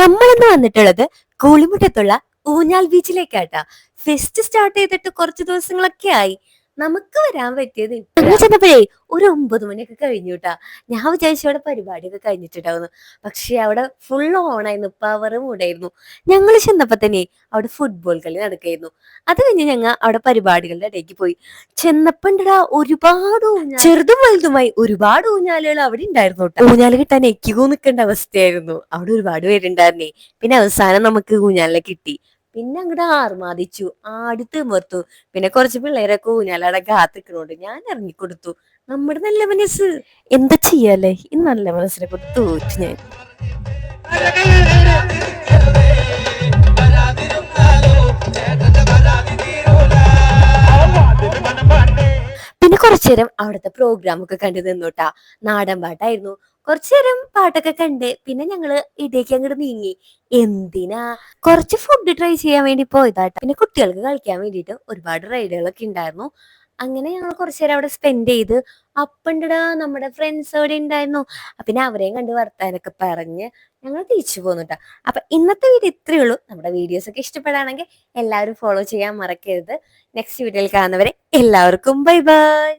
നമ്മളിന്ന് വന്നിട്ടുള്ളത് കൂളിമുട്ടത്തുള്ള ഊഞ്ഞാൽ ബീച്ചിലേക്കാട്ടാ. ഫെസ്റ്റ് സ്റ്റാർട്ട് ചെയ്തിട്ട് കുറച്ച് ദിവസങ്ങളൊക്കെ ആയി. നമുക്ക് വരാൻ പറ്റിയത് ഞങ്ങൾ ചെന്നപ്പോഴേ ഒരു 9 മണിയൊക്കെ കഴിഞ്ഞു കേട്ടാ. ഞാൻ വിചാരിച്ചു അവിടെ പരിപാടിയൊക്കെ കഴിഞ്ഞിട്ടുണ്ടാവുന്നു. പക്ഷെ അവിടെ ഫുൾ ഓണായിരുന്നു, പവർ മൂടായിരുന്നു. ഞങ്ങൾ ചെന്നപ്പോ തന്നെ അവിടെ ഫുട്ബോൾ കളി നടക്കായിരുന്നു. അത് കഴിഞ്ഞ് ഞങ്ങൾ അവിടെ പരിപാടികളുടെ ഇടയ്ക്ക് പോയി. ചെന്നപ്പോ ഉണ്ടടാ ഒരുപാട് ചെറുതും വലുതുമായി ഒരുപാട് ഊഞ്ഞാലുകൾ അവിടെ ഉണ്ടായിരുന്നു കേട്ടോ. ഊഞ്ഞാല് കിട്ടാൻ എക്കിക്കോ നിൽക്കേണ്ട അവസ്ഥയായിരുന്നു. അവിടെ ഒരുപാട് പേരുണ്ടായിരുന്നേ. പിന്നെ അവസാനം നമുക്ക് ഊഞ്ഞാലിനെ കിട്ടി. പിന്നെ അങ്ങോട്ട് ആർമാദിച്ചു, ആടി തിമിർത്തു. പിന്നെ കുറച്ച് പിള്ളേരൊക്കെ ഊഞ്ഞാലവിടെ കാത്തിക്കണോണ്ട് ഞാൻ ഇറങ്ങിക്കൊടുത്തു. നമ്മുടെ നല്ല മനസ്സ് എന്താ ചെയ്യാല്ലേ, ഈ നല്ല മനസ്സിനെ കൊണ്ട് തോറ്റു ഞാൻ. പിന്നെ കുറച്ചു നേരം അവിടുത്തെ പ്രോഗ്രാം ഒക്കെ കണ്ടു നിന്നോട്ടാ. നാടൻ പാട്ടായിരുന്നു. കുറച്ചു നേരം പാട്ടൊക്കെ കണ്ട് പിന്നെ ഞങ്ങള് ഇടയ്ക്ക് അങ്ങോട്ട് നീങ്ങി. എന്തിനാ, കുറച്ച് ഫുഡ് ട്രൈ ചെയ്യാൻ വേണ്ടി പോയതാട്ടാ. പിന്നെ കുട്ടികൾക്ക് കളിക്കാൻ വേണ്ടിയിട്ട് ഒരുപാട് റൈഡുകളൊക്കെ ഉണ്ടായിരുന്നു. അങ്ങനെ ഞങ്ങൾ കുറച്ചു നേരം അവിടെ സ്പെൻഡ് ചെയ്ത്. അപ്പണ്ടടാ നമ്മുടെ ഫ്രണ്ട്സ് അവിടെ ഉണ്ടായിരുന്നു. പിന്നെ അവരെയും കണ്ട് വർത്താനൊക്കെ പറഞ്ഞ് ഞങ്ങൾ തിരിച്ചു പോന്നുട്ടാ. അപ്പൊ ഇന്നത്തെ വീഡിയോ ഇത്രയേ ഉള്ളൂ. നമ്മുടെ വീഡിയോസ് ഒക്കെ ഇഷ്ടപ്പെടുകയാണെങ്കിൽ എല്ലാവരും ഫോളോ ചെയ്യാൻ മറക്കരുത്. നെക്സ്റ്റ് വീഡിയോയിൽ കാണുന്നവരെ എല്ലാവർക്കും ബൈ ബൈ.